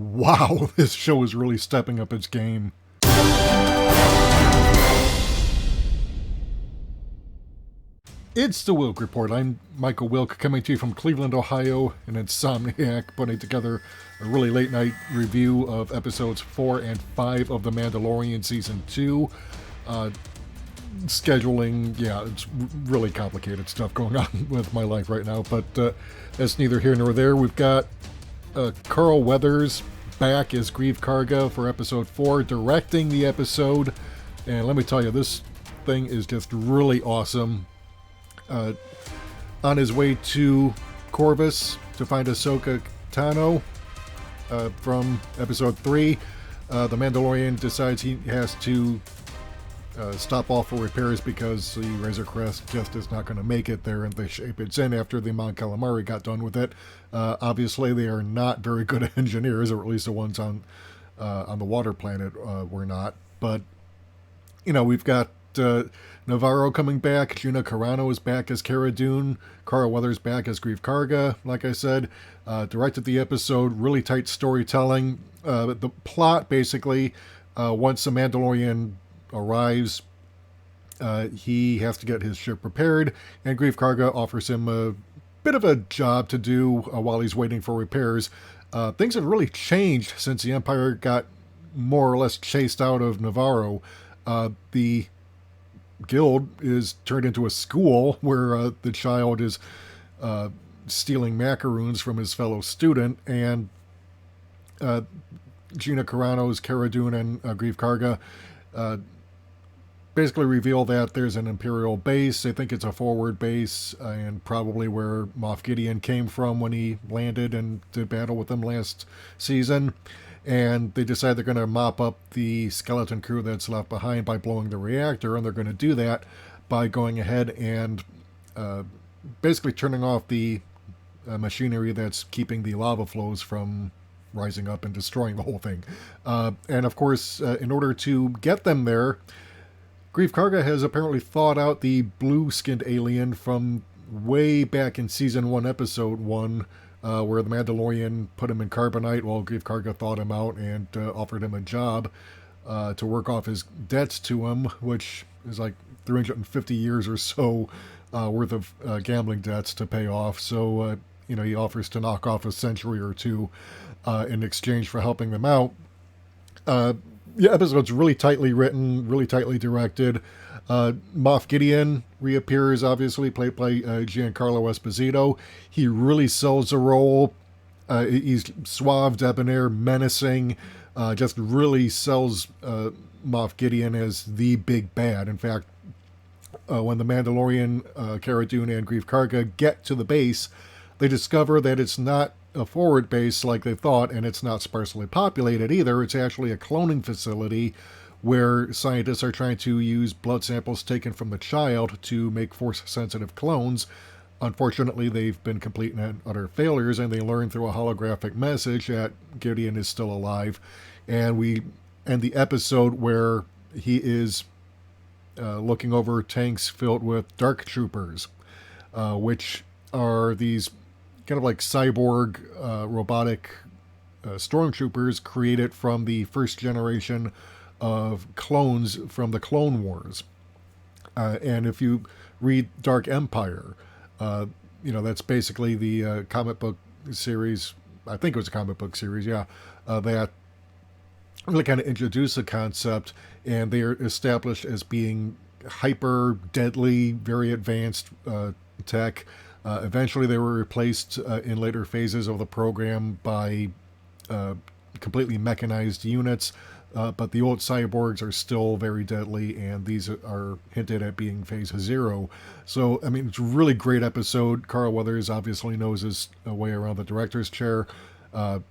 Wow, this show is really stepping up its game. It's the Wilk Report. I'm Michael Wilk, coming to you from Cleveland, Ohio, an insomniac, putting together a really late night review of episodes 4 and 5 of The Mandalorian Season 2. Scheduling, yeah, it's really complicated stuff going on with my life right now, but that's neither here nor there. We've got Carl Weathers back as Grieve Karga for episode 4, directing the episode, and let me tell you, this thing is just really awesome. On his way to Corvus to find Ahsoka Tano from episode 3, the Mandalorian decides he has to stop off for repairs because the Razor Crest just is not going to make it there in the shape it's in after the Mon Calamari got done with it. Obviously, they are not very good engineers, or at least the ones on the water planet were not. But, you know, we've got Navarro coming back. Gina Carano is back as Cara Dune. Cara Weathers back as Grieve Karga, like I said. Directed the episode. Really tight storytelling. The plot, basically, once the Mandalorian arrives, he has to get his ship repaired, and Grieve Karga offers him a bit of a job to do while he's waiting for repairs. Things have really changed since the Empire got more or less chased out of Navarro. The guild is turned into a school where the child is stealing macaroons from his fellow student, and Gina Carano's Cara Dune and Grieve Karga basically reveal that there's an Imperial base. They think it's a forward base, and probably where Moff Gideon came from when he landed and did battle with them last season. And they decide they're going to mop up the skeleton crew that's left behind by blowing the reactor, and they're going to do that by going ahead and basically turning off the machinery that's keeping the lava flows from rising up and destroying the whole thing. And of course, in order to get them there, Grieve Karga has apparently thawed out the blue-skinned alien from way back in Season 1, Episode 1, where the Mandalorian put him in carbonite while Grieve Karga thawed him out and offered him a job to work off his debts to him, which is like 350 years or so worth of gambling debts to pay off. So, he offers to knock off a century or two in exchange for helping them out. The episode's really tightly written, really tightly directed. Moff Gideon reappears, obviously, played by Giancarlo Esposito. He really sells the role. He's suave, debonair, menacing. Just really sells Moff Gideon as the big bad. In fact, when the Mandalorian, Cara Dune, and Grieve Karga get to the base, they discover that it's not a forward base like they thought, and it's not sparsely populated either. It's actually a cloning facility where scientists are trying to use blood samples taken from the child to make force-sensitive clones. Unfortunately, they've been complete and utter failures, and they learn through a holographic message that Gideon is still alive. And we end the episode where he is looking over tanks filled with dark troopers, which are these kind of like cyborg robotic stormtroopers created from the first generation of clones from the Clone Wars. And if you read Dark Empire, that's basically the comic book series. I think it was a comic book series, yeah, that really kind of introduced the concept, and they are established as being hyper deadly, very advanced tech. Eventually, they were replaced in later phases of the program by completely mechanized units, but the old cyborgs are still very deadly, and these are hinted at being phase 0. So, I mean, it's a really great episode. Carl Weathers obviously knows his way around the director's chair, and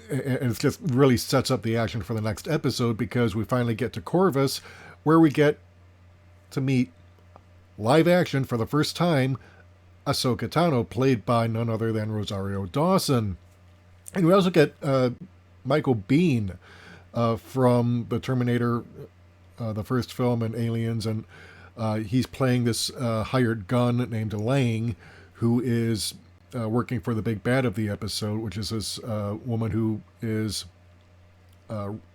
it just really sets up the action for the next episode, because we finally get to Corvus, where we get to meet live action for the first time Ahsoka Tano, played by none other than Rosario Dawson. And we also get Michael Biehn from the Terminator, the first film, and Aliens, and he's playing this hired gun named Lang, who is working for the big bad of the episode, which is this woman who is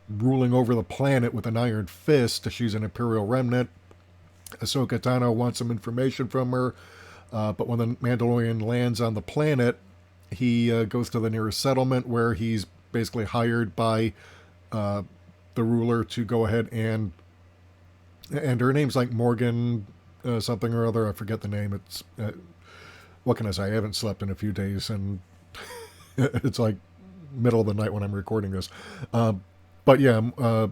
ruling over the planet with an iron fist. She's an Imperial remnant. Ahsoka Tano wants some information from her, but when the Mandalorian lands on the planet, he goes to the nearest settlement where he's basically hired by the ruler to go ahead and her name's like Morgan something or other. I forget the name. It's what can I say? I haven't slept in a few days, and it's like middle of the night when I'm recording this. But yeah,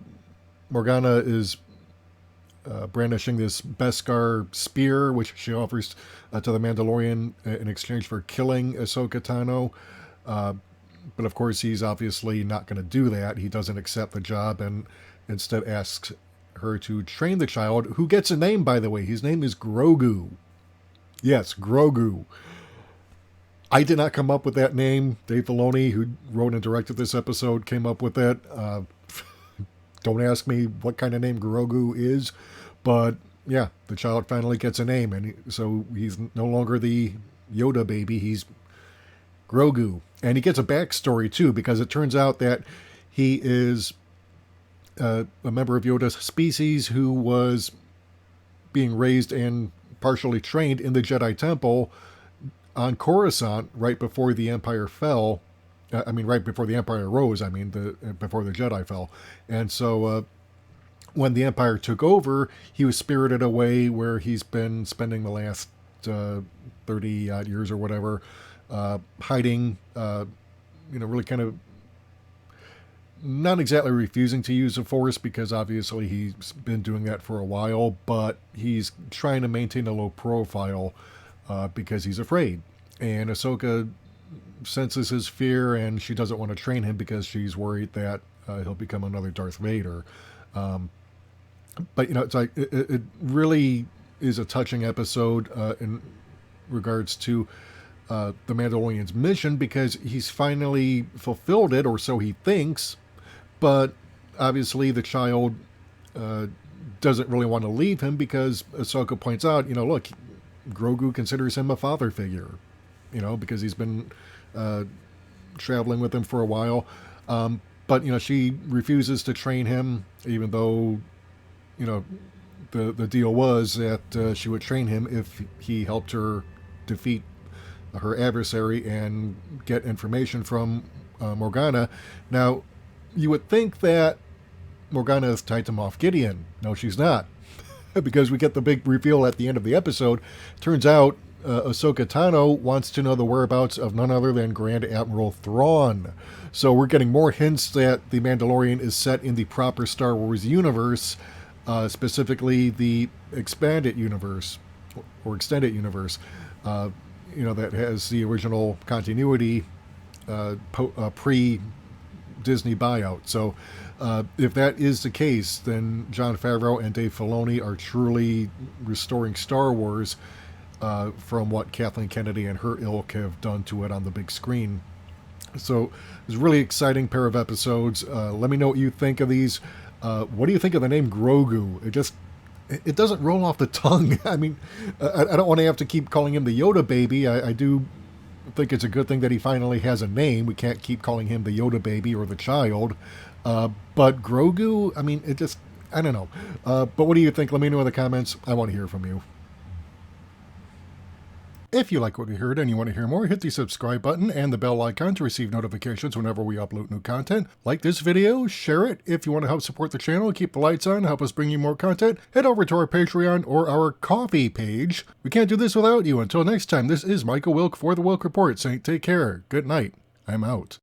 Morgana is brandishing this Beskar spear, which she offers to the Mandalorian in exchange for killing Ahsoka Tano. But of course, he's obviously not going to do that. He doesn't accept the job and instead asks her to train the child, who gets a name, by the way. His name is Grogu. Yes, Grogu. I did not come up with that name. Dave Filoni, who wrote and directed this episode, came up with that. Don't ask me what kind of name Grogu is, but yeah, the child finally gets a name, and so he's no longer the Yoda baby, he's Grogu. And he gets a backstory too, because it turns out that he is a member of Yoda's species who was being raised and partially trained in the Jedi Temple on Coruscant right before the Empire fell. Right before the Empire rose, before the Jedi fell. And so when the Empire took over, he was spirited away where he's been spending the last 30-odd years or whatever, hiding, really kind of not exactly refusing to use the Force, because obviously he's been doing that for a while, but he's trying to maintain a low profile because he's afraid. And Ahsoka senses his fear, and she doesn't want to train him because she's worried that he'll become another Darth Vader. But it's like it really is a touching episode in regards to the Mandalorian's mission, because he's finally fulfilled it, or so he thinks. But obviously the child doesn't really want to leave him, because Ahsoka points out, look, Grogu considers him a father figure, because he's been traveling with him for a while. But, she refuses to train him, even though, the deal was that she would train him if he helped her defeat her adversary and get information from Morgana. Now, you would think that Morgana is tied to Moff Gideon. No, she's not. Because we get the big reveal at the end of the episode. Turns out Ahsoka Tano wants to know the whereabouts of none other than Grand Admiral Thrawn. So we're getting more hints that the Mandalorian is set in the proper Star Wars universe, specifically the expanded universe, or extended universe, that has the original continuity pre-Disney buyout. So if that is the case, then Jon Favreau and Dave Filoni are truly restoring Star Wars from what Kathleen Kennedy and her ilk have done to it on the big screen. So it's a really exciting pair of episodes. Let me know what you think of these. What do you think of the name Grogu? It doesn't roll off the tongue. I don't want to have to keep calling him the Yoda baby. I do think it's a good thing that he finally has a name. We can't keep calling him the Yoda baby or the child. But Grogu, I don't know. But what do you think? Let me know in the comments. I want to hear from you. If you like what you heard and you want to hear more, hit the subscribe button and the bell icon to receive notifications whenever we upload new content. Like this video, share it. If you want to help support the channel, keep the lights on, help us bring you more content, head over to our Patreon or our Ko-fi page. We can't do this without you. Until next time, this is Michael Wilk for The Wilk Report saying take care, good night, I'm out.